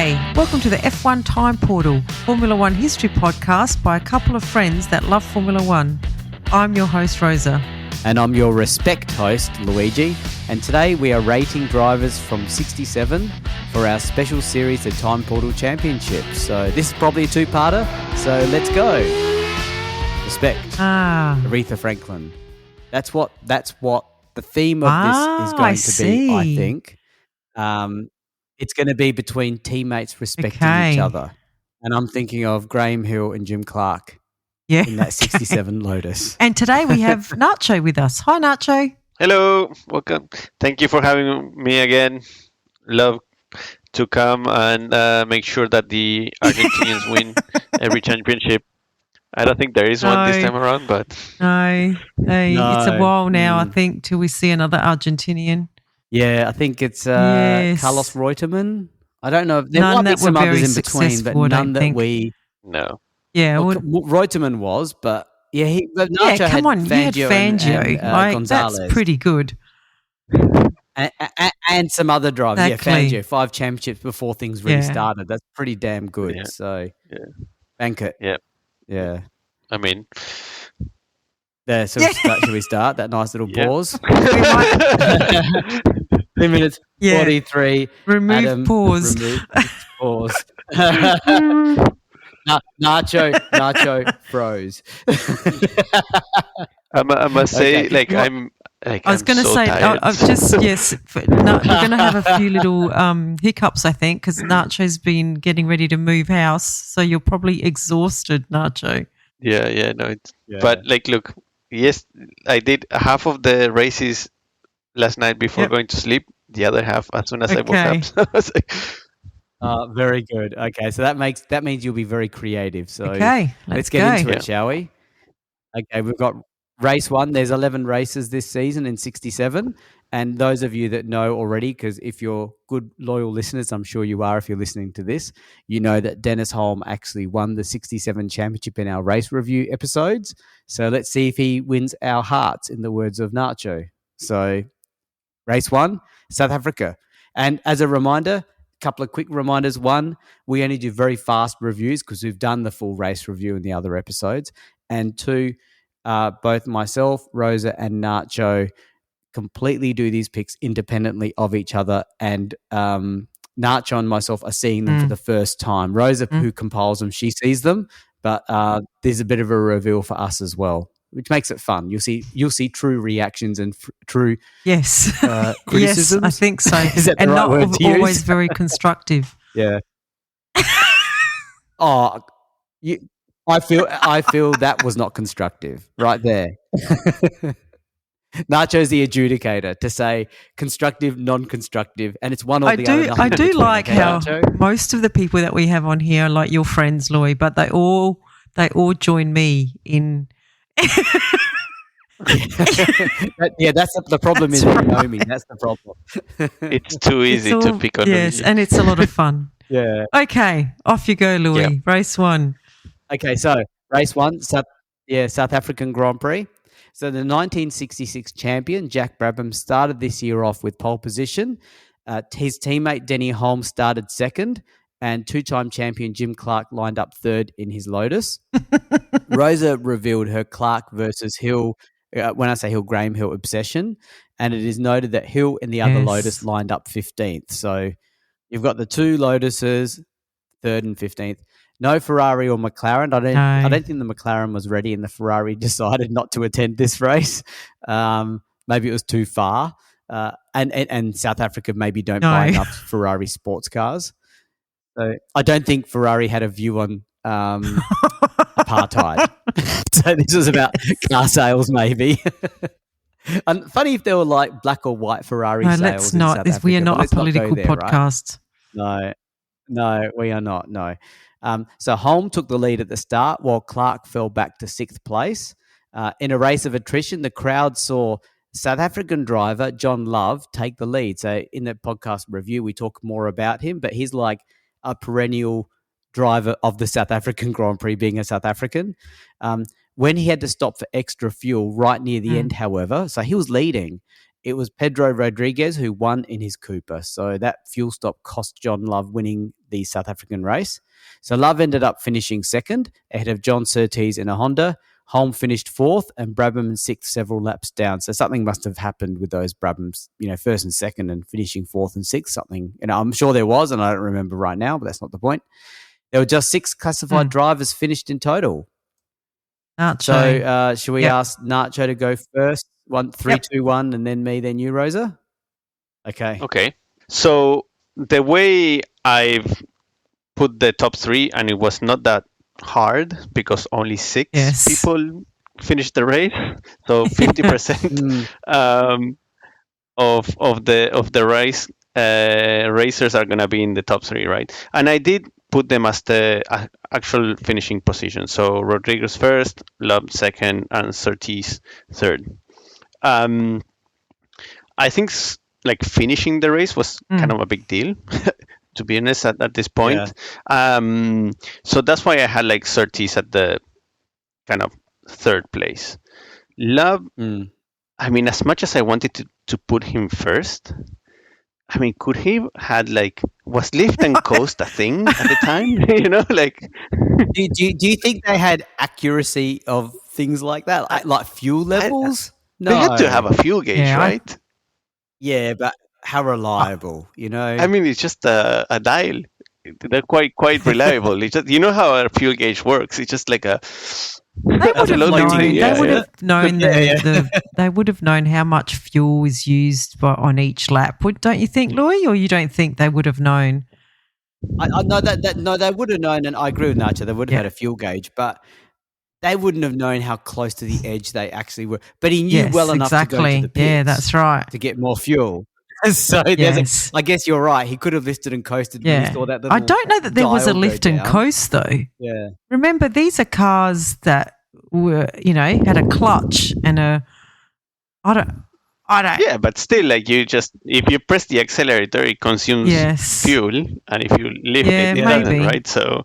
G'day, welcome to the F1 Time Portal, Formula One history podcast by a couple of friends that love Formula One. I'm your host, Rosa. And I'm your respect host, Luigi. And today we are rating drivers from 67 for our special series, the Time Portal Championship. So this is probably a two-parter, so let's go. Respect. Aretha Franklin. That's what the theme of this is going to be, I think. It's going to be between teammates respecting each other. And I'm thinking of Graham Hill and Jim Clark in that 67 Lotus. And today we have Nacho with us. Hi, Nacho. Hello. Welcome. Thank you for having me again. Love to come and make sure that the Argentinians win every championship. I don't think there is one this time around, but... No. It's a while now, I think, till we see another Argentinian. Yeah, I think it's Carlos Reutemann. I don't know. There might be some others in between, but none that we... No. Yeah, Reutemann was, but Nacho had Fangio and Gonzalez. That's pretty good. And some other drivers. Exactly. Yeah, Fangio, 5 championships before things really started. That's pretty damn good. Yeah. So, bank it. Yeah. I mean... There, so should we start? That nice little pause. 3 minutes 43. Remove Adam, pause. Remove pause. Nacho froze. I must say, I was going to say, I've just, you're going to have a few little hiccups, I think, because Nacho's been getting ready to move house, so you're probably exhausted, Nacho. But look, yes, I did half of the races last night before going to sleep. The other half as soon as I woke up. So I was like, very good. Okay, so that means you'll be very creative. So let's get into it, shall we? Okay, we've got race 1. There's 11 races this season in 67. And those of you that know already, because if you're good, loyal listeners, I'm sure you are if you're listening to this, you know that Dennis Hulme actually won the 67 championship in our race review episodes. So let's see if he wins our hearts, in the words of Nacho. So race 1, South Africa. And as a reminder, a couple of quick reminders. 1, we only do very fast reviews because we've done the full race review in the other episodes. And 2, both myself, Rosa, and Nacho completely do these picks independently of each other, and Nacho and myself are seeing them for the first time. Rosa, who compiles them, she sees them, but there's a bit of a reveal for us as well, which makes it fun. You'll see true reactions and true criticisms. Yes, I think so. Is that the and right not word to always use? very constructive. Yeah. I feel that was not constructive right there. Nacho's the adjudicator to say constructive, non-constructive, and it's one or the other. I do like how most of the people that we have on here are like your friends, Louis, but they all join me in. That's the problem. Is that you know me. That's the problem. It's too easy to pick on. Yes, and it's a lot of fun. Yeah. Okay, off you go, Louis. Yeah. Race 1. Okay, so race 1, South African Grand Prix. So the 1966 champion, Jack Brabham, started this year off with pole position. His teammate, Denny Hulme, started second, and 2-time champion Jim Clark lined up third in his Lotus. Rosa revealed her Clark versus Hill, when I say Hill, Graham Hill obsession, and it is noted that Hill in the other Lotus lined up 15th. So you've got the 2 Lotuses, 3rd and 15th. No Ferrari or McLaren. I don't think the McLaren was ready, and the Ferrari decided not to attend this race. Maybe it was too far, and South Africa maybe don't buy enough Ferrari sports cars. So I don't think Ferrari had a view on apartheid. So this was about car sales, maybe. And funny if there were like black or white Ferrari sales. Let's not. In South We are Africa, not a political podcast. Right? No, we are not. No. So Hulme took the lead at the start while Clark fell back to 6th place. In a race of attrition, the crowd saw South African driver John Love take the lead. So in the podcast review, we talk more about him, but he's like a perennial driver of the South African Grand Prix, being a South African. When he had to stop for extra fuel right near the end, however, so he was leading, it was Pedro Rodriguez who won in his Cooper. So that fuel stop cost John Love winning the South African race. So Love ended up finishing second ahead of John Surtees in a Honda. Hulme finished fourth and Brabham in sixth, several laps down. So something must have happened with those Brabhams, first and second and finishing fourth and sixth. Something, I'm sure there was, and I don't remember right now, but that's not the point. There were just 6 classified drivers finished in total. Nacho. So should we ask Nacho to go first? 1, 3, 2, 1, and then me, then you, Rosa? Okay. Okay. So the way I've put the top 3, and it was not that hard because only 6 people finished the race, so 50% of the race racers are gonna be in the top 3, right? And I did put them as the actual finishing position. So Rodriguez first, Love second, and Surtees third. I think like finishing the race was kind of a big deal. To be honest, at this point. Yeah. So that's why I had like Surtees at the kind of third place. Love, I mean, as much as I wanted to put him first, I mean, could he had like, was lift and coast a thing at the time? Do you think they had accuracy of things like that, like fuel levels? No. They had to have a fuel gauge, right? Yeah, but how reliable, I mean, it's just a dial. They're quite reliable. It's just, how a fuel gauge works. It's just like a. They would have known. They would have known how much fuel is used on each lap. Don't you think, Louis? Or you don't think they would have known? I know that. No, they would have known, and I agree with Nacho. They would have had a fuel gauge, but they wouldn't have known how close to the edge they actually were. But he knew well enough to go to the pits. Yeah, that's right. To get more fuel. So I guess you're right. He could have lifted and coasted. Yeah. When he saw that I don't know that there was a lift and coast though. Yeah. Remember, these are cars that were, had a clutch and I don't. Yeah, but still, like if you press the accelerator, it consumes fuel, and if you lift it doesn't, right? So,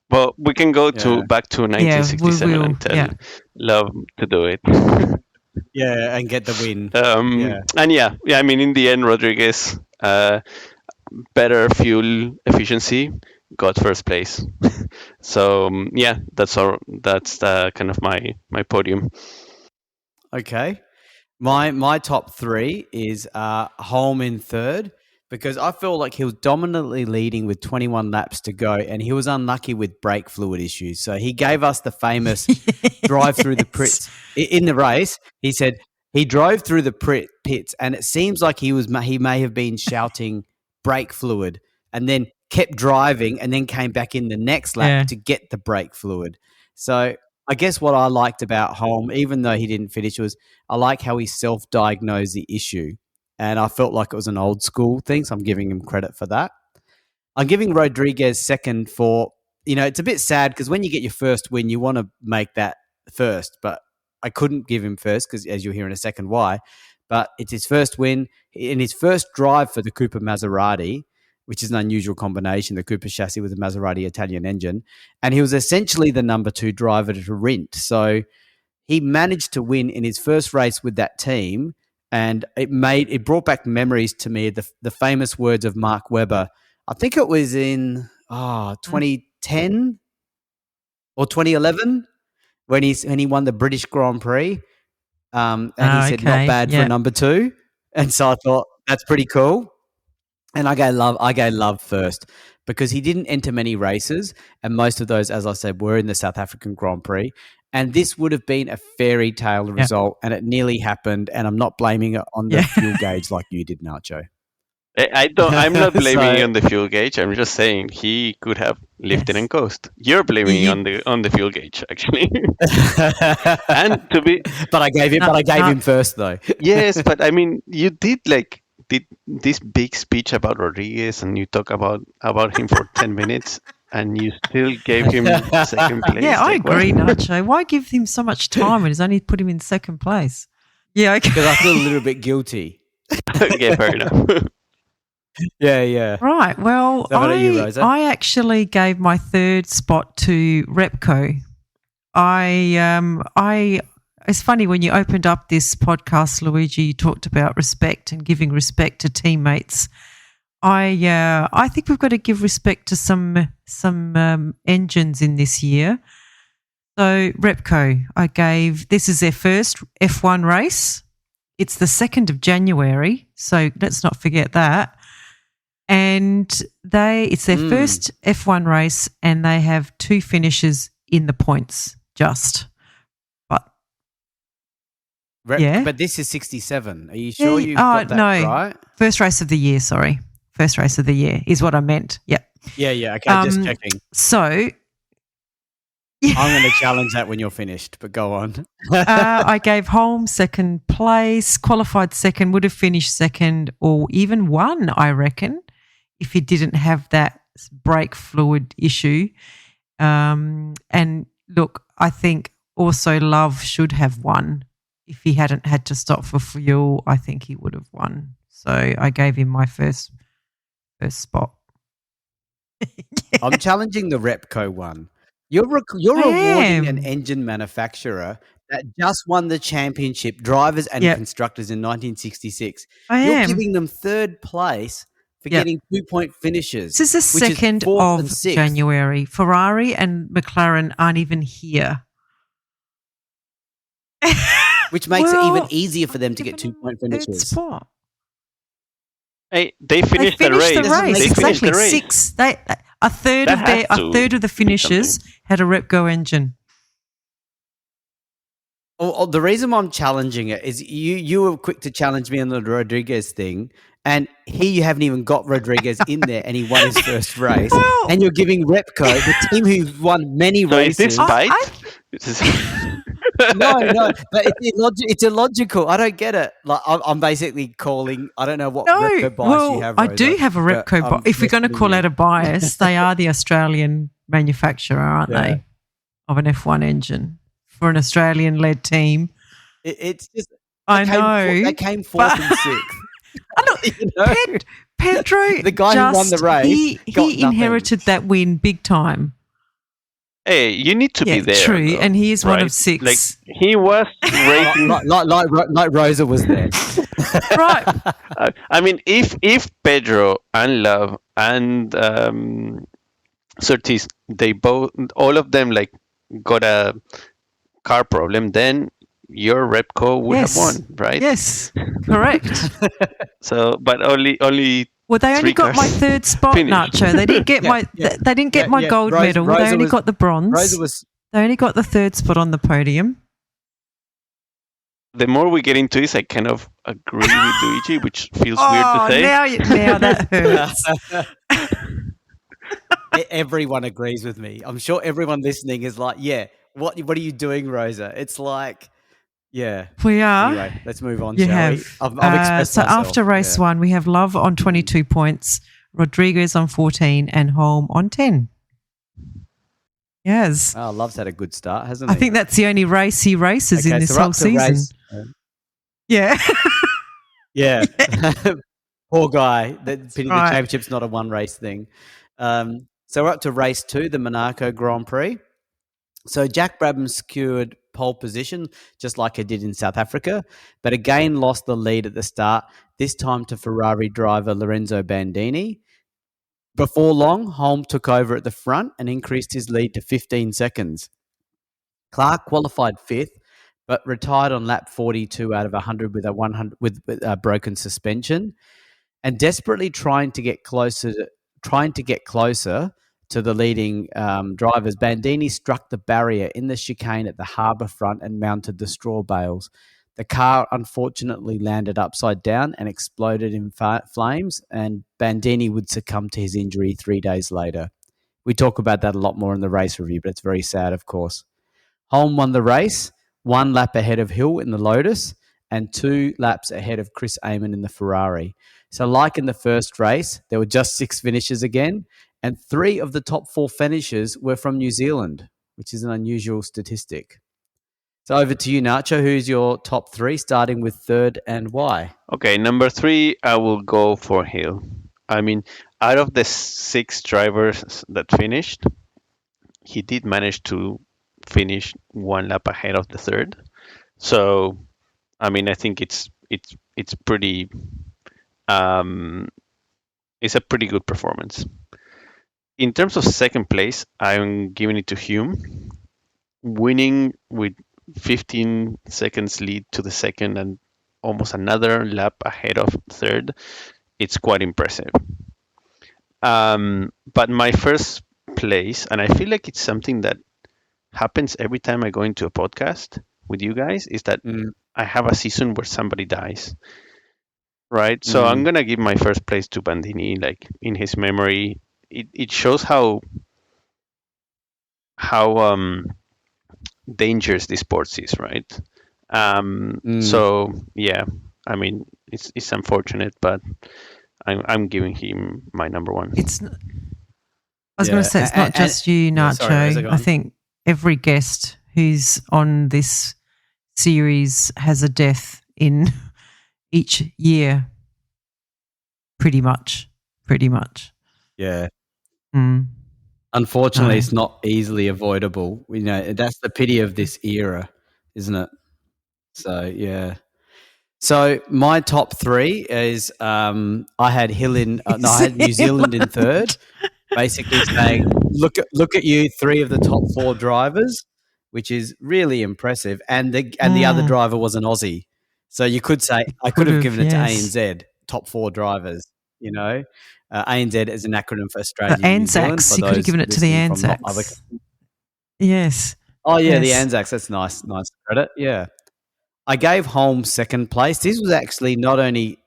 well, we can go back to 1967 and tell Love to do it. Yeah, and get the win. And I mean, in the end, Rodriguez, better fuel efficiency, got first place. So that's all. That's kind of my podium. Okay, my top 3 is Hulme in third, because I feel like he was dominantly leading with 21 laps to go, and he was unlucky with brake fluid issues. So he gave us the famous drive through the pits in the race. He said he drove through the pits, and it seems like he may have been shouting brake fluid, and then kept driving, and then came back in the next lap to get the brake fluid. So I guess what I liked about Hulme, even though he didn't finish, was I like how he self-diagnosed the issue. And I felt like it was an old school thing, so I'm giving him credit for that. I'm giving Rodriguez second for, it's a bit sad because when you get your first win, you want to make that first. But I couldn't give him first because, as you'll hear in a second why, but it's his first win in his first drive for the Cooper Maserati, which is an unusual combination, the Cooper chassis with the Maserati Italian engine. And he was essentially the number 2 driver to Rindt. So he managed to win in his first race with that team. And it brought back memories to me, the famous words of Mark Webber. I think it was in 2010 or 2011 when he won the British Grand Prix. And he said, not bad for number 2. And so I thought, that's pretty cool. And I gave Love first because he didn't enter many races. And most of those, as I said, were in the South African Grand Prix. And this would have been a fairy tale result, and it nearly happened. And I'm not blaming it on the fuel gauge like you did, Nacho. I'm not blaming you on the fuel gauge. I'm just saying he could have lifted and coast. You're blaming on the fuel gauge, actually. But I gave him first, though. Yes, but I mean, you did this big speech about Rodriguez, and you talk about him for 10 minutes. And you still gave him second place. Yeah, I agree, Nacho. Why give him so much time when he's only put him in second place? Yeah, okay. Because I feel a little bit guilty. Yeah, fair enough. Yeah. Right. Well, I actually gave my third spot to Repco. I it's funny when you opened up this podcast, Luigi, you talked about respect and giving respect to teammates. I think we've got to give respect to some engines in this year. So Repco, this is their first F1 race. It's the 2nd of January, so let's not forget that. And it's their first F1 race, and they have 2 finishes in the points just. But this is 67. Are you sure you've got that right? First race of the year, sorry. First race of the year is what I meant. Yep. Yeah. Okay, just checking. So I'm going to challenge that when you're finished, but go on. I gave Hulme second place, qualified second, would have finished second or even won, I reckon, if he didn't have that brake fluid issue. And look, I think also Love should have won. If he hadn't had to stop for fuel, I think he would have won. So I gave him my first spot. I'm challenging the Repco one. You're rewarding an engine manufacturer that just won the championship, drivers and constructors in 1966. You're giving them third place for getting 2-point finishes. This is the 2nd of January. Ferrari and McLaren aren't even here. Which makes it even easier for them to get 2-point finishes. Spot. Hey, they finished the race. They finished the race. 6. A third of the finishers had a Repco engine. The reason why I'm challenging it is you were quick to challenge me on the Rodriguez thing, and here you haven't even got Rodriguez in there, and he won his first race, and you're giving Repco, the team who won many races. Is this spite? No, but it's illogical. I don't get it. Like I'm basically calling. I don't know what Repco bias you have. Rosa, I do have a Repco bias. If we're going to call out a bias, they are the Australian manufacturer, aren't they, of an F1 engine for an Australian-led team. It's just they came fourth and sixth. Pedro, the guy who won the race, he inherited that win big time. Hey, you need to be there. True, though, and he is one of 6. Like he was racing, like Rosa was there. Right. I mean, if Pedro and Love and Surtees, all of them like got a car problem, then your Repco would have won, right? Yes, correct. So, but only. Well, they only got my third spot, Nacho. They didn't get They didn't get my gold medal. They only got the bronze. They only got the third spot on the podium. The more we get into this, I kind of agree with Luigi, which feels weird to say. Now that hurts. Everyone agrees with me. I'm sure everyone listening is like, yeah, what are you doing, Rosa? It's like, yeah. We are. Anyway, let's move on, shall we? I've expressed so myself. After race 1, we have Love on 22 points, Rodriguez on 14 and Hulme on 10. Yes. Oh, Love's had a good start, hasn't he? I think that's the only race he races in this whole season. Yeah. Yeah. Poor guy. The championship's not a one-race thing. So we're up to race 2, the Monaco Grand Prix. So Jack Brabham secured pole position, just like he did in South Africa, but again lost the lead at the start, this time to Ferrari driver Lorenzo Bandini. Before long, Hulme took over at the front and increased his lead to 15 seconds. Clark qualified 5th, but retired on lap 42 out of 100 with a broken suspension, and desperately trying to get closer to the leading drivers, Bandini struck the barrier in the chicane at the harbour front and mounted the straw bales. The car unfortunately landed upside down and exploded in flames, and Bandini would succumb to his injury 3 days later. We talk about that a lot more in the race review, but it's very sad, of course. Hulme won the race, 1 lap ahead of Hill in the Lotus and 2 laps ahead of Chris Amon in the Ferrari. So like in the first race, there were just 6 finishes again, and 3 of the top 4 finishes were from New Zealand, which is an unusual statistic. So over to you, Nacho. Who's your top 3, starting with third and why? Okay, number 3, I will go for Hill. I mean, out of the 6 drivers that finished, he did manage to finish 1 lap ahead of the third. So, I mean, I think it's pretty. It's a pretty good performance. In terms of second place, I'm giving it to Hulme, winning with 15 seconds lead to the second and almost another lap ahead of third. It's quite impressive. But my first place, and I feel like it's something that happens every time I go into a podcast with you guys, is that I have a season where somebody dies. Right? So I'm going to give my first place to Bandini, like in his memory. It shows how dangerous this sport is, right? So yeah, I mean it's unfortunate, but I'm giving him my number one. I was going to say it's not just you, Nacho. Sorry, I think every guest who's on this series has a death in each year. Pretty much. Yeah. Unfortunately, it's not easily avoidable. That's the pity of this era, isn't it? So, yeah. So my top three is I had I had New Zealand in third, basically saying, look at you, three of the top four drivers, which is really impressive. And the other driver was an Aussie. So you could say I could have given it to ANZ, top four drivers, ANZ is an acronym for Australia and New Zealand. You could have given it to the Anzacs. Yes. Oh, yeah, the Anzacs. That's nice credit. Yeah. I gave Hulme second place. This was actually not only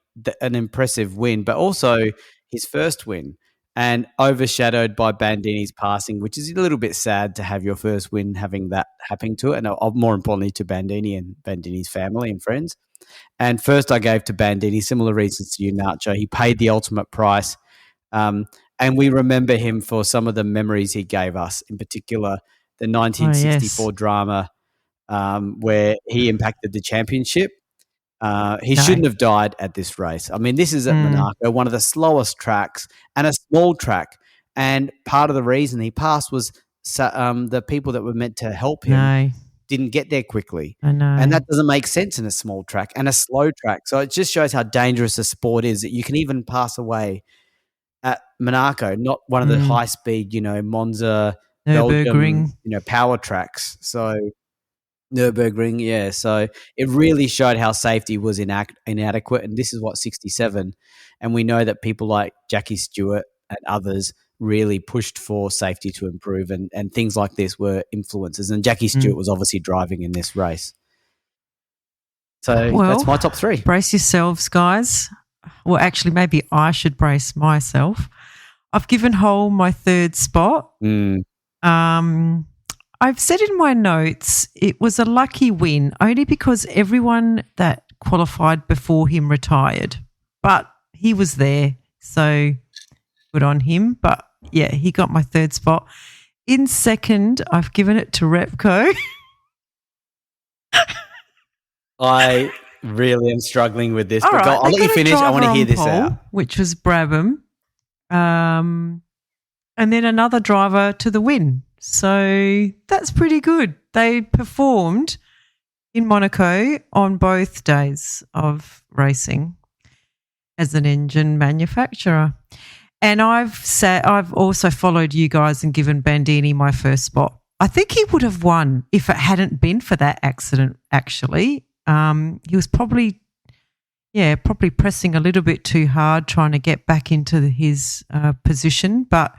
an impressive win, but also his first win, and overshadowed by Bandini's passing, which is a little bit sad to have your first win having that happening to it, and more importantly to Bandini and Bandini's family and friends. And first I gave to Bandini, similar reasons to you, Nacho. He paid the ultimate price, and we remember him for some of the memories he gave us, in particular the 1964 drama where he impacted the championship. He shouldn't have died at this race. I mean, this is at Monaco, one of the slowest tracks and a small track. And part of the reason he passed was the people that were meant to help him didn't get there quickly. I know. And that doesn't make sense in a small track and a slow track. So it just shows how dangerous a sport is, that you can even pass away at Monaco, not one of the high-speed, Monza, Nürburgring, Belgium, power tracks. So Nürburgring, yeah. So it really showed how safety was inadequate, and this is what 67. And we know that people like Jackie Stewart and others really pushed for safety to improve, and things like this were influences. And Jackie Stewart was obviously driving in this race. So that's my top three. Brace yourselves, guys. Well, actually, maybe I should brace myself. I've given Hulme my third spot. I've said in my notes it was a lucky win only because everyone that qualified before him retired. But he was there, so good on him. But, yeah, he got my third spot. In second, I've given it to Repco. I really am struggling with this. But right, I'll let you finish. I want to hear this out. Which was Brabham. And then another driver to the win. So that's pretty good. They performed in Monaco on both days of racing as an engine manufacturer. And I've also followed you guys and given Bandini my first spot. I think he would have won if it hadn't been for that accident, actually. He was probably pressing a little bit too hard trying to get back into his position, but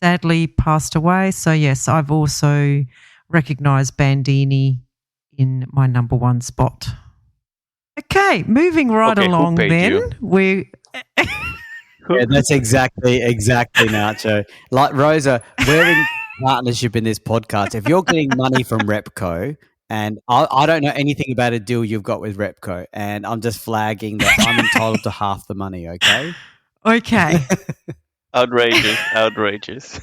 sadly passed away. So, yes, I've also recognised Bandini in my number one spot. Okay, moving right along then. Yeah, that's exactly Nacho. Like Rosa, we're in partnership in this podcast. If you're getting money from Repco, and I don't know anything about a deal you've got with Repco, and I'm just flagging that I'm entitled to half the money, okay? Okay. Outrageous.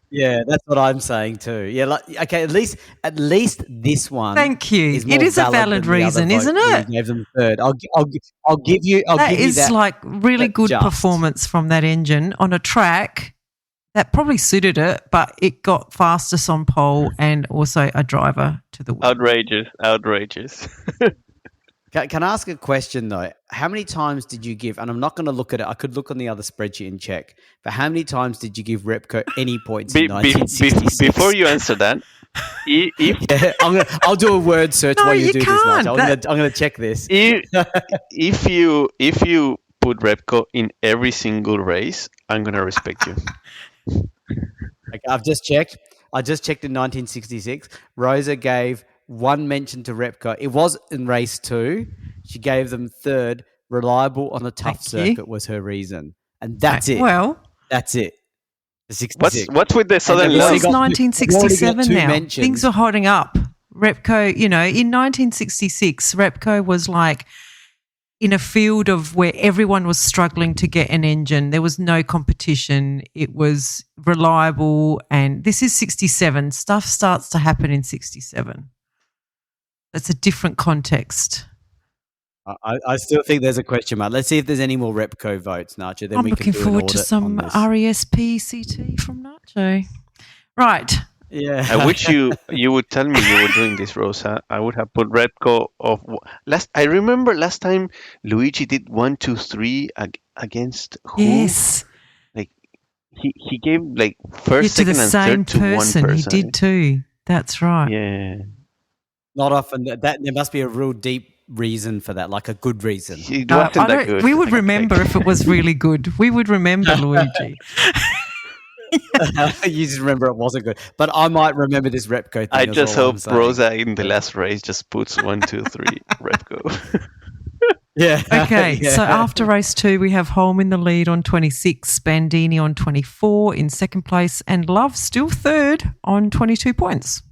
Yeah, that's what I'm saying too. Yeah, okay. At least this one. Thank you. It is a valid reason, isn't it? Gave them third. I'll give you. That is like really good performance from that engine on a track that probably suited it, but it got fastest on pole and also a driver to the win. Outrageous. Can I ask a question, though? How many times did you give, and I'm not going to look at it, I could look on the other spreadsheet and check, but how many times did you give Repco any points in 1966? Before you answer that, I'll do a word search while you do can't. this, Nacho. I'm going to check this. If you put Repco in every single race, I'm going to respect you. Okay, I've just checked. I just checked in 1966. Rosa gave one mention to Repco. It was in race 2. She gave them third. Reliable on a tough circuit was her reason. And that's it. Well, that's it. What's with the Southern Love? This is 1967 now. Mentions. Things are holding up. Repco, in 1966, Repco was like in a field of where everyone was struggling to get an engine. There was no competition. It was reliable. And this is 67. Stuff starts to happen in 67. That's a different context. I still think there's a question mark. Let's see if there's any more Repco votes, Nacho. Then I'm looking forward to some RESP-CT from Nacho. Right. Yeah. I wish you would tell me you were doing this, Rosa. I would have put Repco of last. I remember last time Luigi did 1, 2, 3 against who? Yes. Like he gave like first, second, and third to one person. He did too. That's right. Yeah. Not often. That there must be a real deep reason for that, like a good reason. It wasn't that good. We would remember if it was really good. We would remember, Luigi. You just remember it wasn't good. But I might remember this Repco thing. I just hope Rosa in the last race just puts 1, 2, 3 Repco. Yeah. Okay, so after race 2, we have Hulme in the lead on 26, Bandini on 24 in second place, and Love still third on 22 points.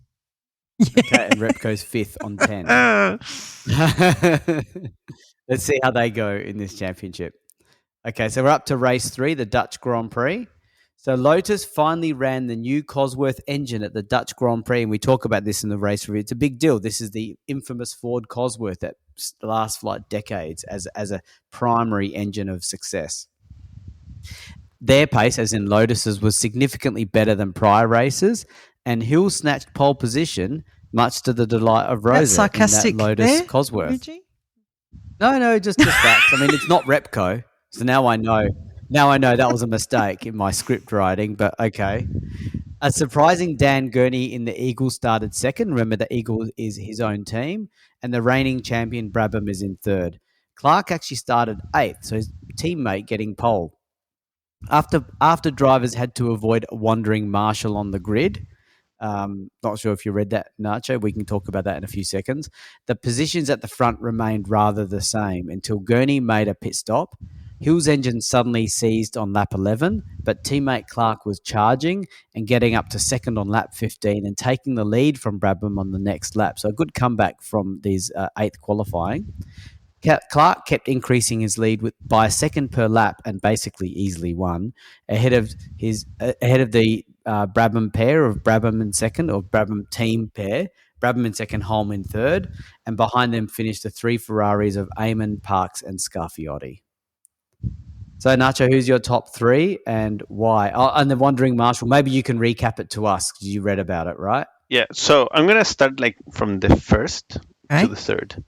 Okay, and Repco's 5th on 10. Let's see how they go in this championship. Okay, so we're up to race 3, the Dutch Grand Prix. So Lotus finally ran the new Cosworth engine at the Dutch Grand Prix, and we talk about this in the race review. It's a big deal. This is the infamous Ford Cosworth that lasts for like decades as a primary engine of success. Their pace, as in Lotus's, was significantly better than prior races, and Hill snatched pole position, much to the delight of Rosa. That's sarcastic in that Lotus there, Cosworth. Luigi? No, just facts. I mean, it's not Repco, so now I know. Now I know that was a mistake in my script writing, but okay. A surprising Dan Gurney in the Eagle started second. Remember, the Eagle is his own team, and the reigning champion Brabham is in third. Clark actually started 8th, so his teammate getting pole. After drivers had to avoid a wandering marshal on the grid. Not sure if you read that, Nacho. We can talk about that in a few seconds. The positions at the front remained rather the same until Gurney made a pit stop. Hill's engine suddenly seized on lap 11, but teammate Clark was charging and getting up to second on lap 15 and taking the lead from Brabham on the next lap. So a good comeback from these 8th qualifying. Clark kept increasing his lead by a second per lap and basically easily won ahead of the Brabham pair of Brabham in second, or Brabham team pair. Brabham in second, Hulme in third, and behind them finished the 3 Ferraris of Eamon, Parks, and Scarfiotti. So, Nacho, who's your top 3 and why? Oh, and the Wandering Marshal, maybe you can recap it to us because you read about it, right? Yeah, so I'm going to start from the first to the third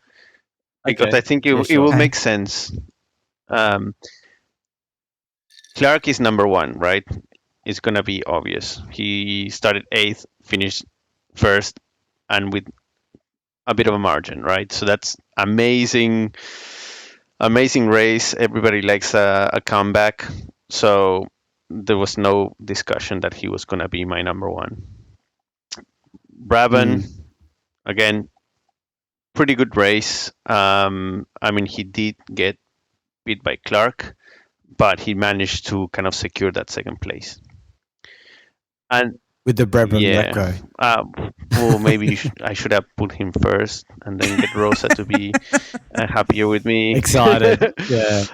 because I think it will make sense. Clark is number 1, right? It's going to be obvious. He started 8th, finished first, and with a bit of a margin, right? So that's amazing race. Everybody likes a comeback. So there was no discussion that he was going to be my number 1. Brabham, again, pretty good race. I mean, he did get beat by Clark, but he managed to kind of secure that second place. And with the Brabham Repco. Well, maybe I should have put him first and then get Rosa to be happier with me. Excited, yeah.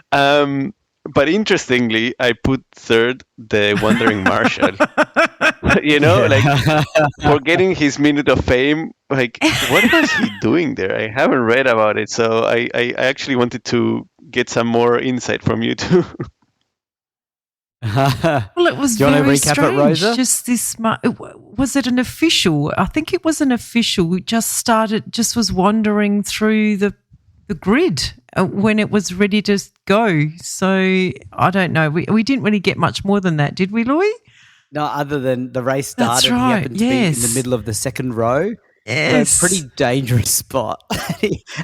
But interestingly, I put third the Wandering Marshal. For getting his minute of fame, what was he doing there? I haven't read about it, so I actually wanted to get some more insight from you too. Well, it was very strange. Rosa? Just this, was it an official? I think it was an official who just was wandering through the grid when it was ready to go. So I don't know. We didn't really get much more than that, did we, Louis? No, other than the race started. That's right. He happened to be in the middle of the second row. Yes. So pretty dangerous spot.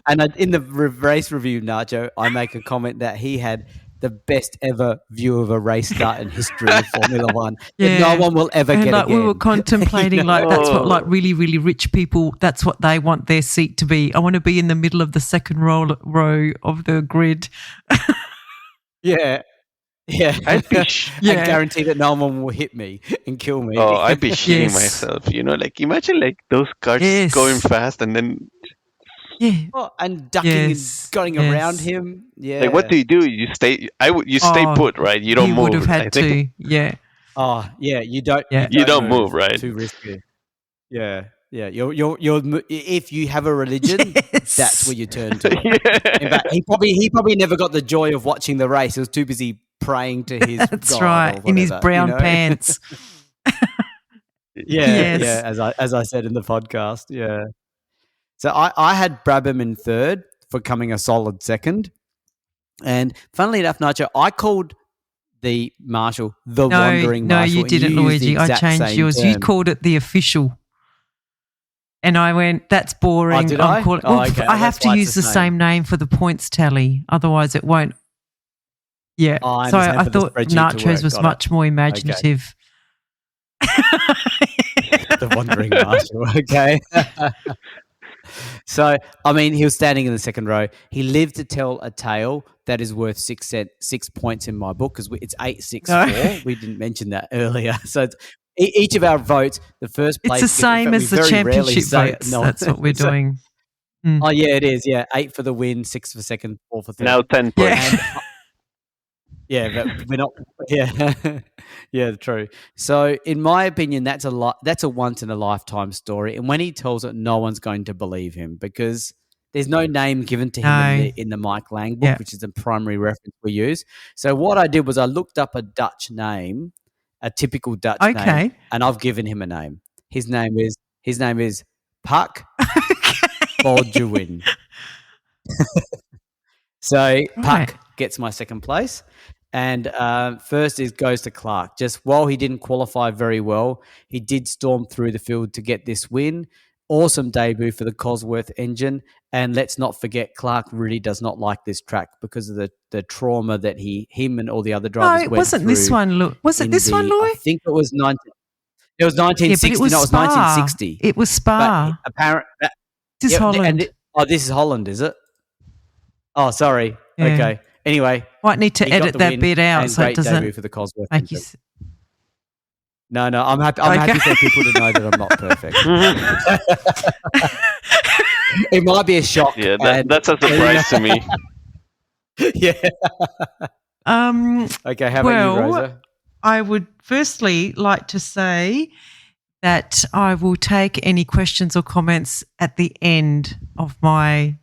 And in the race review, Nacho, I make a comment that he had the best ever view of a race start in history of Formula One. Yeah. No one will ever get again. We were contemplating that's what really, really rich people, that's what they want their seat to be. I want to be in the middle of the second row of the grid. Yeah. Yeah, I guarantee that no one will hit me and kill me. Oh, I'd be shitting myself. Imagine those cars going fast and then and ducking and going around him. Yeah, what do? You stay. You stay put, right? You don't move. Would have had to. Yeah. Oh, yeah. You don't. Yeah. You don't move, right? Too risky. Yeah. Yeah, you're if you have a religion, that's where you turn to. In fact, he probably never got the joy of watching the race. He was too busy praying to his That's God right, or whatever, in his brown pants. Yeah, as I said in the podcast, yeah. So I had Brabham in third for coming a solid second. And funnily enough, Nacho, I called the marshal the wandering marshal. No, you didn't, Luigi. I changed yours. Term. You called it the official. And I went, that's boring. Oh, did I? Okay. I have to use the same name for the points tally. Otherwise, it won't. Yeah. So I thought Nacho's was much more imaginative. Okay. The wandering marshal. Okay. So, I mean, he was standing in the second row. He lived to tell a tale that is worth 6 points in my book because it's 8-6-4. We didn't mention that earlier. So it's each of our votes, the first place. It's the same as the championship votes. No. That's what we're doing. Oh, yeah, it is. Yeah. 8 for the win, 6 for second, 4 for third. Now 10 points. Yeah. Yeah, but we're not. Yeah, yeah, true. So, in my opinion, that's a once in a lifetime story. And when he tells it, no one's going to believe him because there's no name given to him in the Mike Lang book, which is the primary reference we use. So, what I did was I looked up a Dutch name, a typical Dutch name, and I've given him a name. His name is Puck Bolduin. So Puck gets my second place. And first goes to Clark. Just while he didn't qualify very well, he did storm through the field to get this win. Awesome debut for the Cosworth engine. And let's not forget, Clark really does not like this track because of the trauma that him and all the other drivers went through. Wasn't this one, was it this one, Louis? I think it was 1960. Yeah, it was no, it was 1960. It was Spa. This is Holland. This is Holland, is it? Oh, sorry. Yeah. Okay. Anyway, might need to edit that bit out so it doesn't debut for the Cosworth. No, I'm happy. I'm happy for people to know that I'm not perfect. It might be a shock. Yeah, that's a surprise to me. Yeah. Okay. How about you, Rosa? I would firstly like to say that I will take any questions or comments at the end of my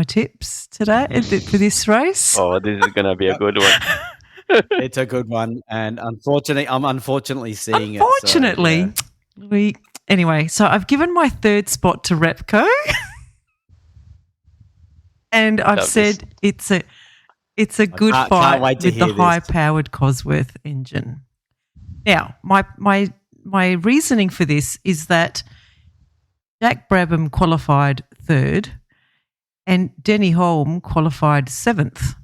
tips today for this race. Oh, this is going to be a good one. It's a good one. And I'm unfortunately seeing it. So, anyway, so I've given my third spot to Repco. And I've said it's a good fight with the high-powered Cosworth engine. Now, my reasoning for this is that Jack Brabham qualified third, and Denny Hulme qualified seventh.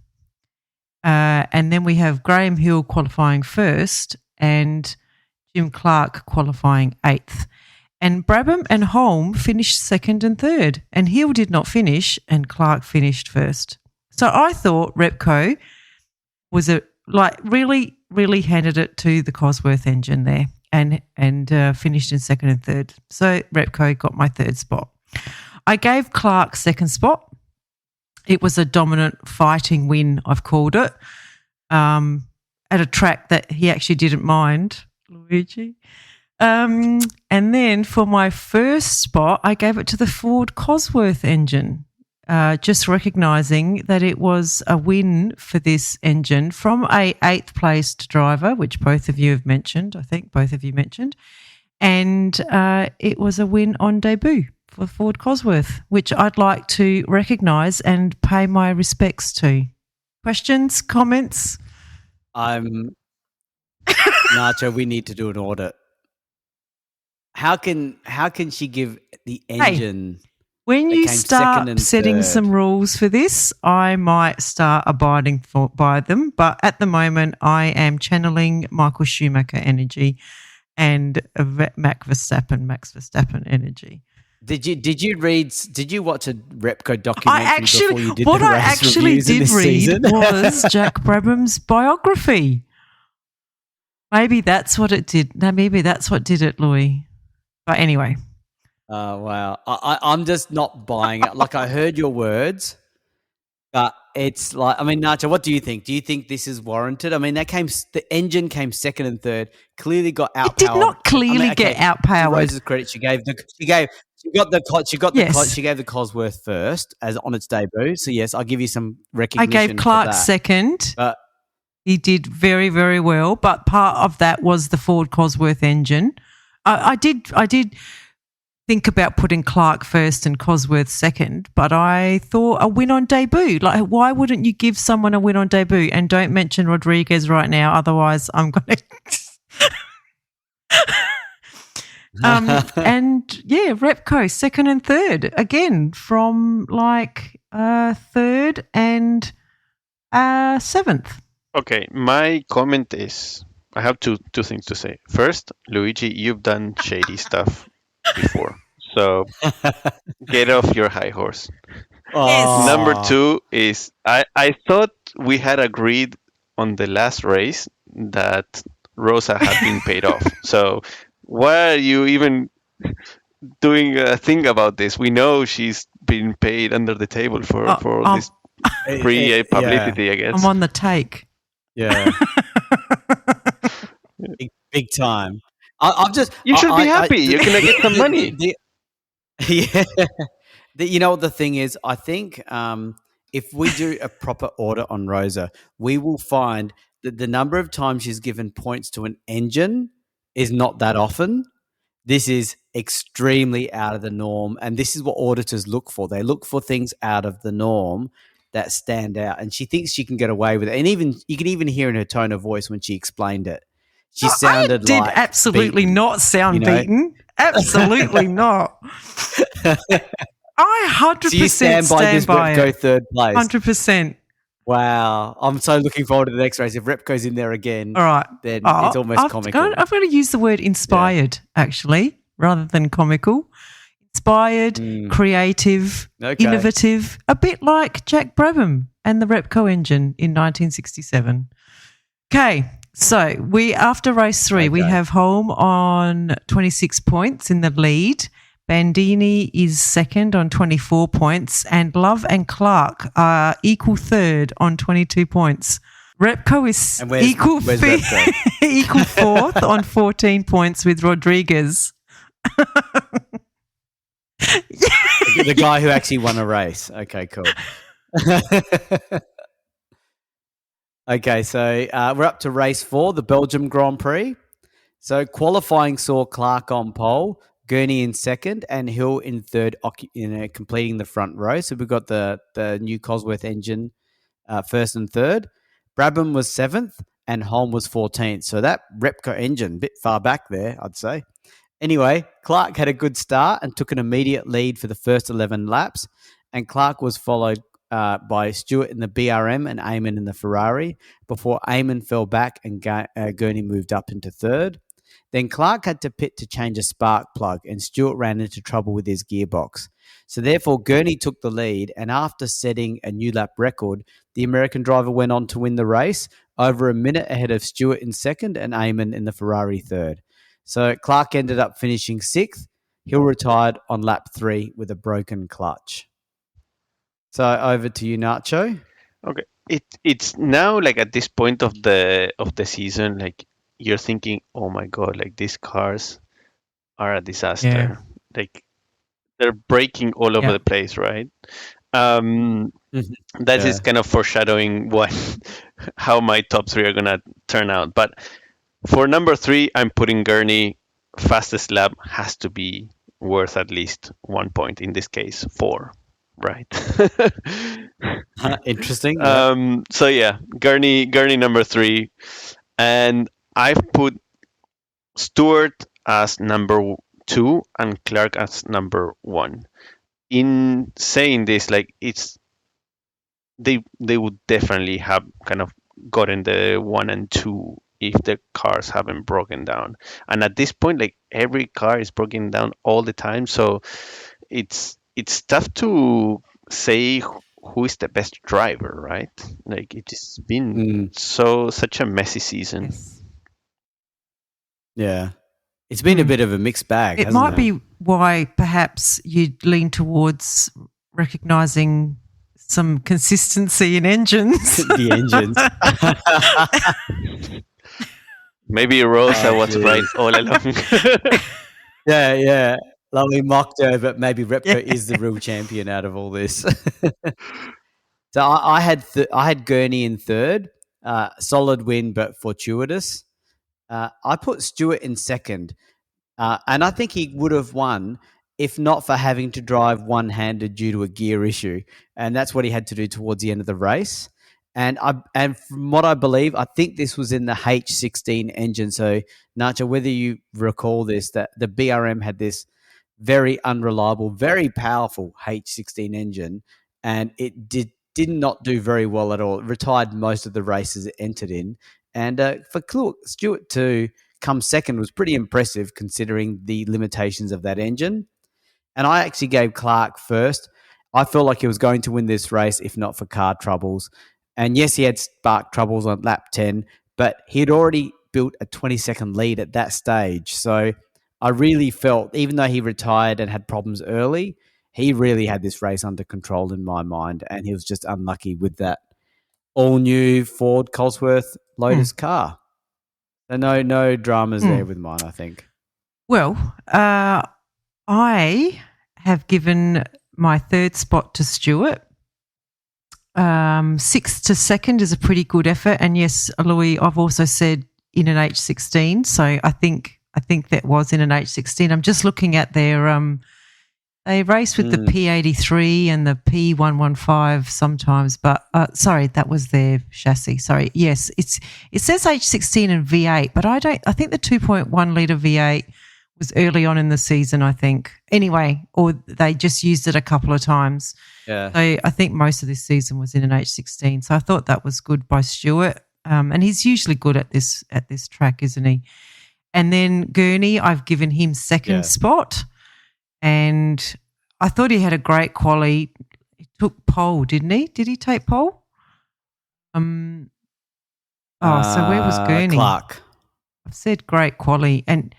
And then we have Graham Hill qualifying first and Jim Clark qualifying eighth. And Brabham and Hulme finished second and third, and Hill did not finish, and Clark finished first. So I thought Repco was really, really handed it to the Cosworth engine there and finished in second and third. So Repco got my third spot. I gave Clark second spot. It was a dominant fighting win, I've called it, at a track that he actually didn't mind, Luigi. And then for my first spot, I gave it to the Ford Cosworth engine. just recognising that it was a win for this engine from a 8th placed driver, which both of you have mentioned. I think both of you mentioned. And it was a win on debut for Ford Cosworth, which I'd like to recognise and pay my respects to. Questions, comments? Nacho, we need to do an audit. How can she give the engine? Hey, when you start setting some rules for this, I might start abiding by them. But at the moment, I am channeling Michael Schumacher energy and Max Verstappen energy. Did you watch a Repco documentary before you did the race What I actually did read was Jack Brabham's biography. Maybe that's what it did. No, maybe that's what did it, Louis. But anyway. Oh, wow. I'm just not buying it. Like, I heard your words, but it's like, I mean, Nacho, what do you think? Do you think this is warranted? I mean, the engine came second and third, clearly got outpowered. It did not clearly get outpowered. To Rose's credit, she gave the Cosworth first as on its debut. So yes, I'll give you some recognition. I gave Clark second. But he did very, very well. But part of that was the Ford Cosworth engine. I did think about putting Clark first and Cosworth second, but I thought a win on debut. Like, why wouldn't you give someone a win on debut? And don't mention Rodriguez right now, otherwise I'm going to. And yeah, Repco second and third again from like third and seventh. Okay, my comment is I have two things to say. First, Luigi, you've done shady stuff before, so get off your high horse. Yes. Number two is I thought we had agreed on the last race that Rosa had been paid off. So why are you even doing a thing about this? We know she's been paid under the table for this free publicity, I guess. I'm on the take. Yeah. big time. I'm just. You should be happy. You're gonna get some money. Yeah. You know what the thing is? I think if we do a proper audit on Rosa, we will find that the number of times she's given points to an engine is not that often. This is extremely out of the norm, and this is what auditors look for. They look for things out of the norm that stand out, and she thinks she can get away with it. And even you can even hear in her tone of voice when she explained it. She sounded did like absolutely beaten, not sound beaten. Absolutely not. I 100% stand by Repco third place. 100%. Wow. I'm so looking forward to the next race. If Repco's in there again, all right, then it's almost comical. I'm going to use the word inspired, actually, rather than comical. Inspired, creative, innovative, a bit like Jack Brabham and the Repco engine in 1967. Okay, so after race 3, we have Hulme on 26 points in the lead. Bandini is second on 24 points, and Love and Clark are equal third on 22 points. Repco is equal fourth on 14 points with Rodriguez. The guy who actually won a race. Okay, cool. Okay, so we're up to race 4, the Belgium Grand Prix. So qualifying saw Clark on pole, Gurney in second, and Hill in third, completing the front row. So we've got the new Cosworth engine first and third. Brabham was 7th, and Hulme was 14th. So that Repco engine, a bit far back there, I'd say. Anyway, Clark had a good start and took an immediate lead for the first 11 laps, and Clark was followed by Stewart in the BRM and Eamon in the Ferrari before Eamon fell back and Gurney moved up into third. Then Clark had to pit to change a spark plug, and Stewart ran into trouble with his gearbox. So therefore, Gurney took the lead, and after setting a new lap record, the American driver went on to win the race, over a minute ahead of Stewart in second and Eamon in the Ferrari third. So Clark ended up finishing 6th. Hill retired on lap 3 with a broken clutch. So over to you, Nacho. Okay, it's now like at this point of the season, like you're thinking, oh my god, like these cars are a disaster. Yeah. Like they're breaking all over the place, right? That is kind of foreshadowing how my top 3 are gonna turn out. But for number 3, I'm putting Gurney. Fastest lap has to be worth at least 1 point. In this case, 4. Right. Interesting. So yeah, Gurney number 3, and I've put Stewart as number 2 and Clark as number 1. In saying this, like they would definitely have kind of gotten the 1 and 2 if the cars haven't broken down. And at this point, like every car is broken down all the time, so it's tough to say who is the best driver, right? Like it's been such a messy season. Yes. Yeah. It's been a bit of a mixed bag. It might be why perhaps you'd lean towards recognising some consistency in engines. The engines. Maybe Rosa was right all along. Yeah. Like we mocked her, but maybe Repco is the real champion out of all this. So I had Gurney in third. Solid win, but fortuitous. I put Stewart in second. And I think he would have won if not for having to drive one-handed due to a gear issue. And that's what he had to do towards the end of the race. And from what I believe, I think this was in the H16 engine. So, Nacho, whether you recall this, that the BRM had this very unreliable, very powerful H16 engine, and it did not do very well at all. It retired most of the races it entered in. And for Stewart to come second was pretty impressive considering the limitations of that engine. And I actually gave Clark first. I felt like he was going to win this race if not for car troubles. And yes, he had spark troubles on lap 10, but he had already built a 20-second lead at that stage. So I really felt, even though he retired and had problems early, he really had this race under control in my mind, and he was just unlucky with that all-new Ford Cosworth Lotus car. So no dramas there with mine, I think. Well, I have given my third spot to Stewart. 6th to 2nd is a pretty good effort, and yes, Louis, I've also said in an H16, so I think that was in an H16. I'm just looking at their they race with the P83 and the P115 sometimes, but sorry, that was their chassis. Sorry, yes, it says H16 and V8, but I think the 2.1 litre V8 was early on in the season, I think. Anyway, or they just used it a couple of times. Yeah. So I think most of this season was in an H16. So I thought that was good by Stewart. And he's usually good at this track, isn't he? And then Gurney, I've given him second spot. And I thought he had a great quali. He took pole, didn't he? Did he take pole? So where was Gurney? Clark. I've said great quali. And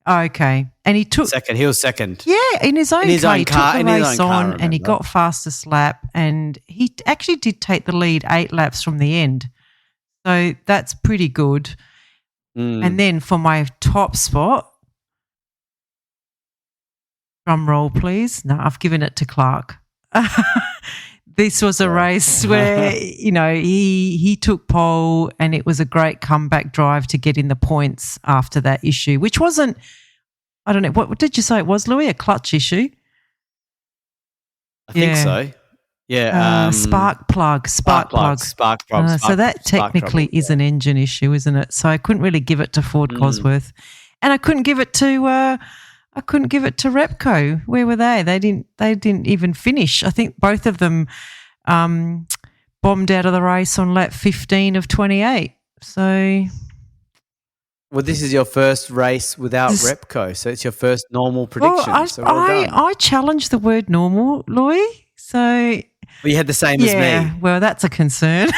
okay. And he took second. He was second. Yeah, in his own car. He took the race on and he got got fastest lap, and he actually did take the lead 8 laps from the end. So that's pretty good. And then for my top spot, drum roll please. No, I've given it to Clark. This was a race where, he took pole, and it was a great comeback drive to get in the points after that issue, which wasn't, I don't know, what did you say it was, Louis? A clutch issue? I think so. Yeah. Spark plug. So that technically is an engine issue, isn't it? So I couldn't really give it to Ford Cosworth, and I couldn't give it to Repco. Where were they? They didn't even finish. I think both of them bombed out of the race on lap 15 of 28. So, well, this is your first race without Repco, so it's your first normal prediction. I challenge the word normal, Louis. So you had the same as me. Well, that's a concern.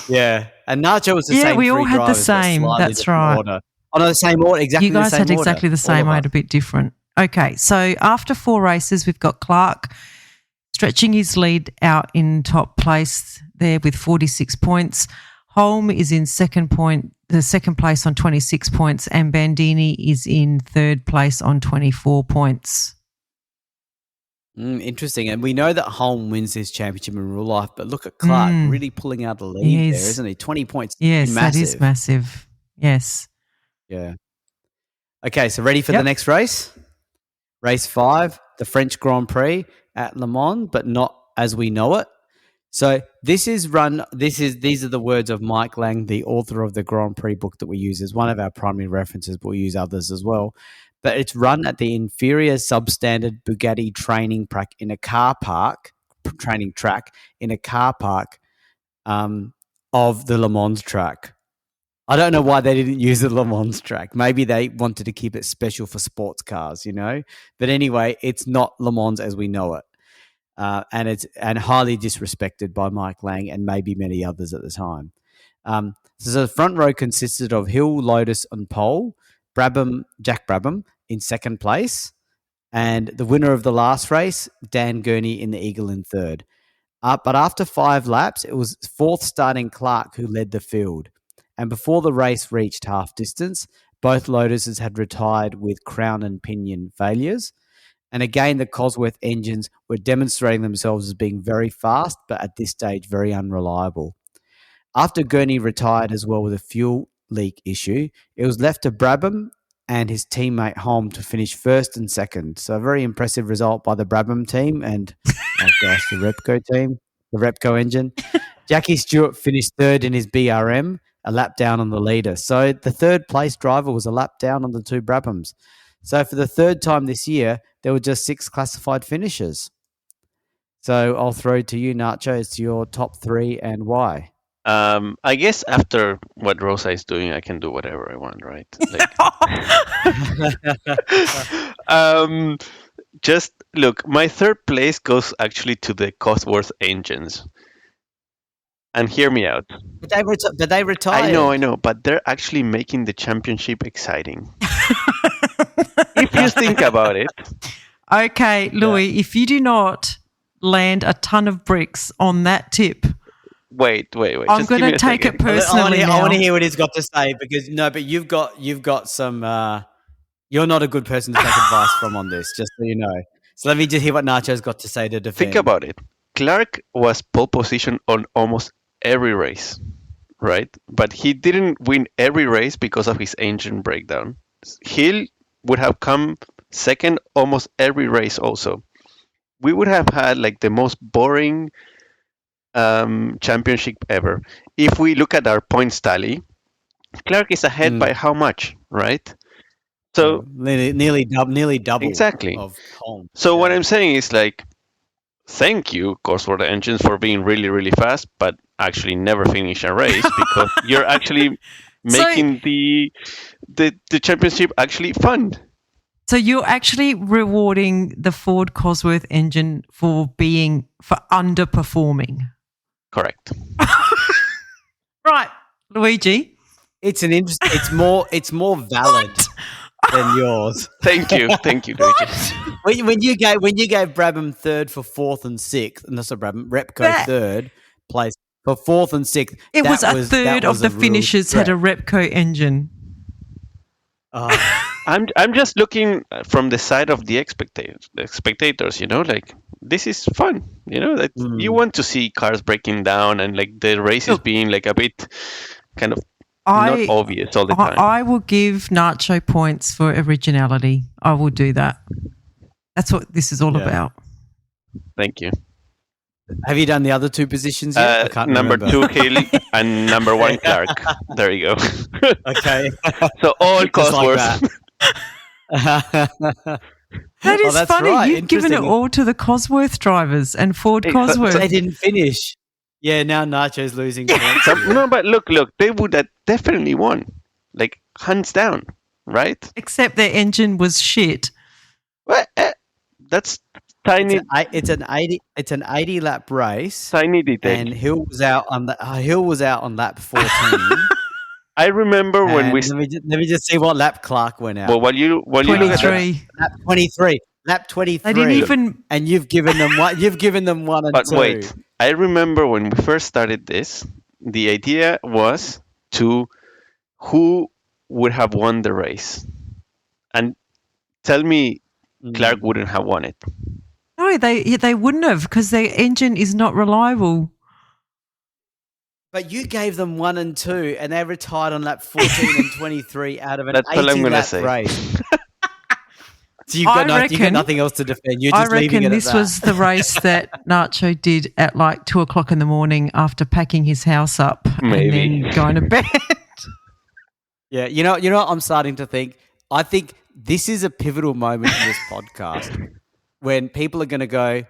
Yeah, and Nacho was the same. Yeah, we all had the same. That's right. Order. Oh, no, the same order. Exactly. You guys the same had exactly the same. I had a bit different. Okay, so after 4 races, we've got Clark stretching his lead out in top place there with 46 points. Hulme is in second place on 26 points, and Bandini is in third place on 24 points. Interesting. And we know that Hulme wins this championship in real life, but look at Clark really pulling out the lead there, isn't he? 20 points. Yes, massive. That is massive. Yes. Yeah. Okay, so ready for the next race? Race 5, the French Grand Prix at Le Mans, but not as we know it. So these are the words of Mike Lang, the author of the Grand Prix book that we use as one of our primary references, but we'll use others as well. But it's run at the inferior substandard Bugatti training track in a car park of the Le Mans track. I don't know why they didn't use the Le Mans track. Maybe they wanted to keep it special for sports cars, But anyway, it's not Le Mans as we know it. And highly disrespected by Mike Lang and maybe many others at the time. So the front row consisted of Hill, Lotus on pole, Jack Brabham in second place, and the winner of the last race, Dan Gurney in the Eagle in third. But after 5 laps, it was fourth starting Clark who led the field. And before the race reached half distance, both Lotuses had retired with crown and pinion failures. And again, the Cosworth engines were demonstrating themselves as being very fast, but at this stage, very unreliable. After Gurney retired as well with a fuel leak issue, it was left to Brabham and his teammate Hulme to finish first and second. So a very impressive result by the Brabham team and, the Repco team, the Repco engine. Jackie Stewart finished third in his BRM, a lap down on the leader. So the third place driver was a lap down on the 2 Brabhams. So for the third time this year, there were just 6 classified finishers. So I'll throw to you, Nacho. It's your top 3 and why. I guess after what Rosa is doing, I can do whatever I want, right? Just look, my third place goes actually to the Cosworth engines. And hear me out. But they retired. I know, but they're actually making the championship exciting. If you think about it. Okay, Louis, if you do not land a ton of bricks on that tip. Wait. I'm going to take it personally. I want to hear what he's got to say because but you've got some. You're not a good person to take advice from on this, just so you know. So let me just hear what Nacho's got to say to defend. Think about it. Clark was pole position on almost every race, right? But he didn't win every race because of his engine breakdown. Hill would have come second almost every race also. We would have had the most boring championship ever. If we look at our points tally, Clark is ahead by how much, right? So nearly double. Exactly. Of home. So what I'm saying is thank you, Cosworth engines, for being really, really fast, but actually never finish a race because you're actually making the championship actually fun. So you're actually rewarding the Ford Cosworth engine for underperforming. Correct. Right, Luigi. It's more valid than yours. Thank you, Luigi. When you gave Brabham third for fourth and sixth, no, sorry, Brabham, Repco third place for fourth and sixth. It was a third of the finishers had a Repco engine. I'm just looking from the side of the spectators. This is fun. You want to see cars breaking down and the races being a bit kind of not obvious all the time. I will give Nacho points for originality. I will do that. That's what this is all about. Thank you. Have you done the other 2 positions yet? I can't number remember. 2 Hill and number 1 Clark. There you go. Okay. So all Cosworth. That is funny. Right. You've given it all to the Cosworth drivers and Ford Cosworth. They didn't finish. Yeah, now Nacho's losing points. No, but look, they would have definitely won. Hands down, right? Except their engine was shit. Well, that's tiny. It's an 80 lap race. Tiny detail. And Hill was out on lap 14. I remember when we. Let me just see what lap Clark went out. Well, while you look at that, lap 23. Lap 23. They didn't even. And you've given them one. You've given them 1 and 2. But wait, I remember when we first started this, the idea was to who would have won the race, and tell me Clark wouldn't have won it. No, they wouldn't have because their engine is not reliable. But you gave them 1 and 2, and they retired on lap 14 and 23 out of an 80-lap race. So you've got nothing else to defend. You're just leaving it at that. I reckon this was the race that Nacho did at like 2 o'clock in the morning after packing his house up and then going to bed. Yeah, you know what I'm starting to think? I think this is a pivotal moment in this podcast when people are going to go,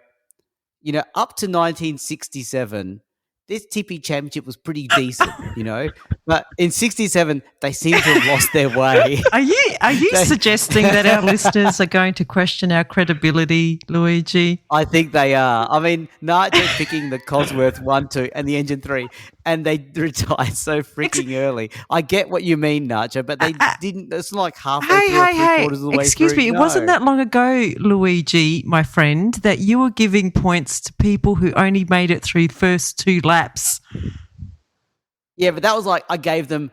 up to 1967, this Tippy Championship was pretty decent, But in 67, they seem to have lost their way. Are you suggesting that our listeners are going to question our credibility, Luigi? I think they are. I mean, Nacho picking the Cosworth 1, 2 and the engine 3, and they retired so freaking early. I get what you mean, Nacho, but they didn't. It's like halfway through or three-quarters of the way through. Excuse me, it wasn't that long ago, Luigi, my friend, that you were giving points to people who only made it through the first 2 laps. Yeah, but that was like I gave them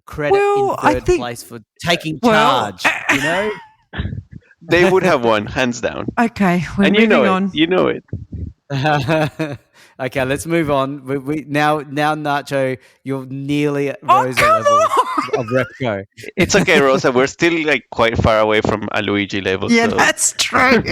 credit in third place for taking charge, They would have won, hands down. Okay, we're moving on. You know it. Okay, let's move on. We now, Nacho, you're nearly at Rosa level of Repco. It's okay, Rosa. We're still like quite far away from a Luigi level. Yeah, so. That's true.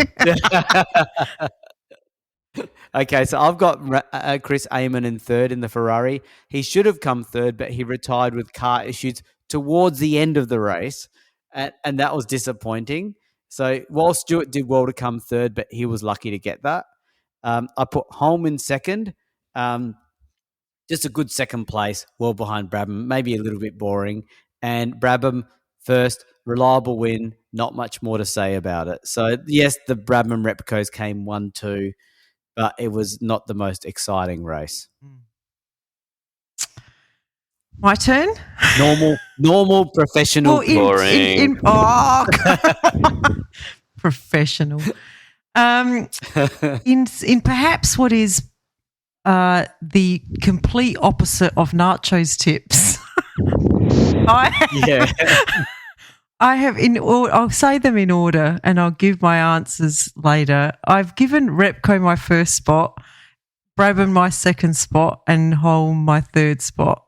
Okay, so I've got Chris Amon in third in the Ferrari. He should have come third, but he retired with car issues towards the end of the race, and that was disappointing. So while Stewart did well to come third, but he was lucky to get that. I put Hulme in second. Just a good second place, well behind Brabham, maybe a little bit boring. And Brabham first, reliable win, not much more to say about it. So yes, the Brabham Repcos came 1-2. But it was not the most exciting race. My turn? Normal, professional. Boring. Professional. In perhaps what is the complete opposite of Nacho's tips. I have I'll say them in order and I'll give my answers later. I've given Repco my first spot, Brabham my second spot, and Hulme my third spot,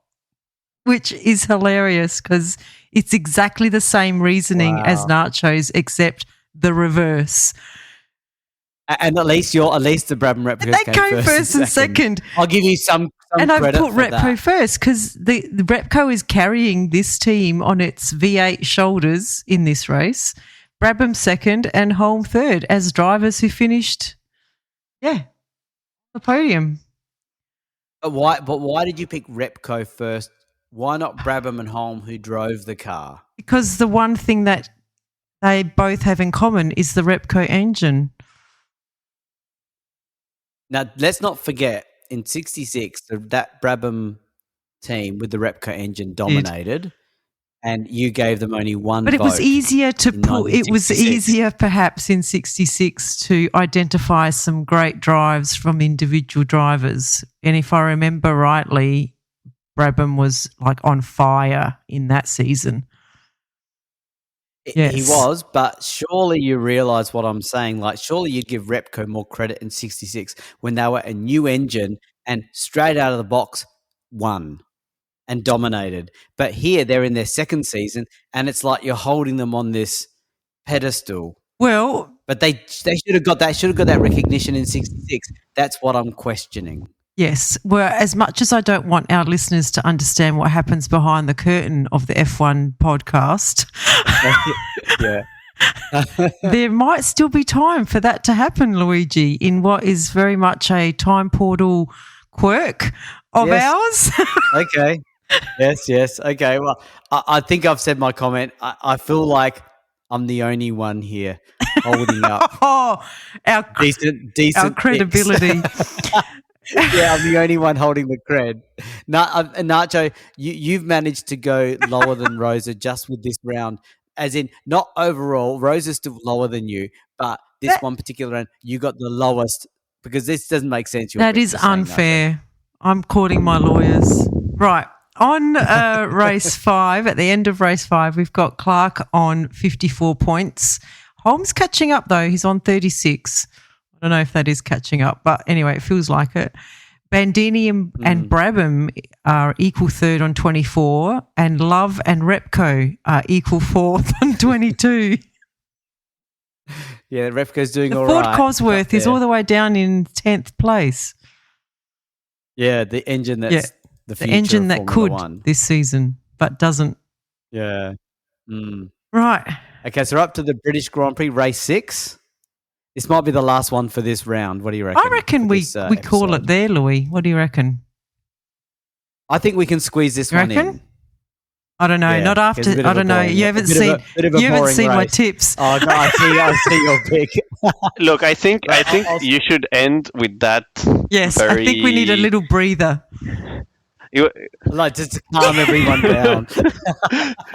which is hilarious because it's exactly the same reasoning as Nacho's except the reverse. And at least the Brabham Repco came first and second. I'll give you some and credit I've put Repco first because the Repco is carrying this team on its V8 shoulders in this race. Brabham second and Hulme third as drivers who finished, the podium. But why did you pick Repco first? Why not Brabham and Hulme who drove the car? Because the one thing that they both have in common is the Repco engine. Now, let's not forget, in 66, that Brabham team with the Repco engine dominated, and you gave them only one vote. But it was easier to pull. It was easier, perhaps, in 66 to identify some great drives from individual drivers. And if I remember rightly, Brabham was like on fire in that season. Yes. He was, but surely you realise what I'm saying. Like, surely you'd give Repco more credit in 66 when they were a new engine and straight out of the box won and dominated. But here they're in their second season and it's like you're holding them on this pedestal. Well, but they should have got that recognition in 66. That's what I'm questioning. Yes. Well, as much as I don't want our listeners to understand what happens behind the curtain of the F1 podcast, there might still be time for that to happen, Luigi, in what is very much a time portal quirk of ours. Okay. Yes. Okay. Well, I think I've said my comment. I feel like I'm the only one here holding up our decent credibility. Yeah, I'm the only one holding the cred. Nacho, you've managed to go lower than Rosa just with this round. As in, not overall, Rosa's still lower than you, but this one particular round, you got the lowest because this doesn't make sense. That is unfair. I'm courting my lawyers. Right. On race 5, at the end of race 5, we've got Clark on 54 points. Holmes catching up, though. He's on 36. I I don't know if that is catching up, but anyway, it feels like it. Bandini and Brabham are equal third on 24, and Love and Repco are equal fourth on 22. Yeah, Repco's doing all right. Ford Cosworth is all the way down in 10th place. Yeah, the engine that's the future engine of that Formula could One. this season but doesn't. Yeah. Right. Okay, so we're up to the British Grand Prix, race 6. This might be the last one for this round. What do you reckon? I reckon we call it there, Louis. What do you reckon? I think we can squeeze this one in. I don't know. Yeah, not after. I don't know. You haven't seen. You haven't seen my tips. Oh no! I see your pick. Look, I think you should end with that. Yes, I think we need a little breather. Like just to calm everyone down.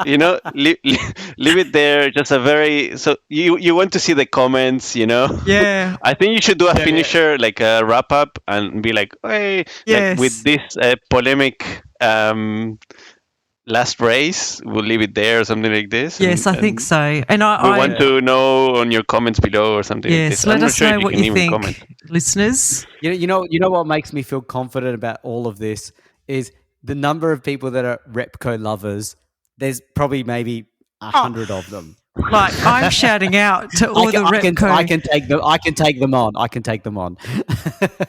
Leave it there. Just a very you want to see the comments, Yeah. I think you should do a finisher, like a wrap up, and be like, hey, like with this polemic. Last race, we'll leave it there or something like this. Yes, I think so. And I want to know on your comments below or something like this. Let us know what you think, listeners. You know what makes me feel confident about all of this is the number of people that are Repco lovers. There's probably maybe 100 of them. Like I'm shouting out to all the Repco. I can take them on.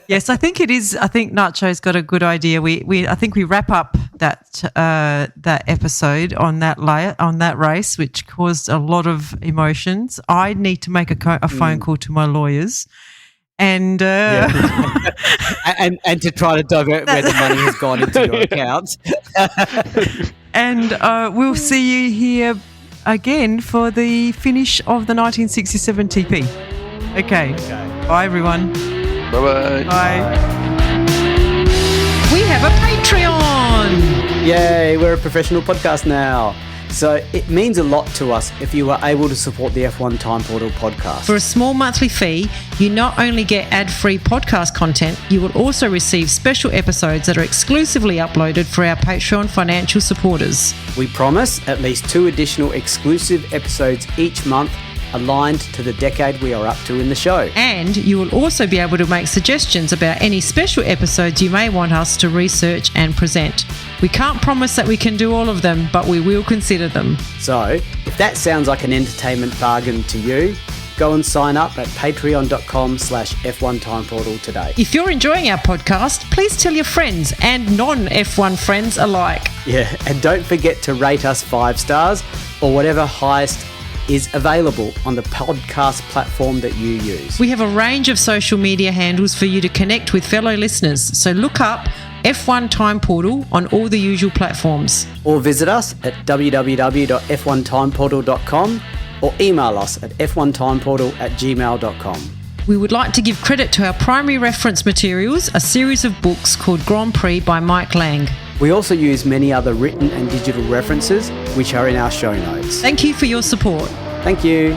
Yes, I think it is. I think Nacho's got a good idea. I think we wrap up that episode on that race, which caused a lot of emotions. I need to make a phone call to my lawyers, and and to try to divert where the money has gone into your accounts. And we'll see you here again for the finish of the 1967 TP. Okay. Bye, everyone. Bye-bye. Bye. We have a Patreon. Yay, we're a professional podcast now. So it means a lot to us if you are able to support the F1 Time Portal podcast. For a small monthly fee, you not only get ad-free podcast content, you will also receive special episodes that are exclusively uploaded for our Patreon financial supporters. We promise at least 2 additional exclusive episodes each month aligned to the decade we are up to in the show. And you will also be able to make suggestions about any special episodes you may want us to research and present. We can't promise that we can do all of them, but we will consider them. So, if that sounds like an entertainment bargain to you, go and sign up at patreon.com/F1 Time Portal today. If you're enjoying our podcast, please tell your friends and non-F1 friends alike. Yeah, and don't forget to rate us 5 stars or whatever highest is available on the podcast platform that you use. We have a range of social media handles for you to connect with fellow listeners, so look up F1 Time Portal on all the usual platforms. Or visit us at www.f1timeportal.com or email us at f1timeportal@gmail.com. We would like to give credit to our primary reference materials, a series of books called Grand Prix by Mike Lang. We also use many other written and digital references, which are in our show notes. Thank you for your support. Thank you.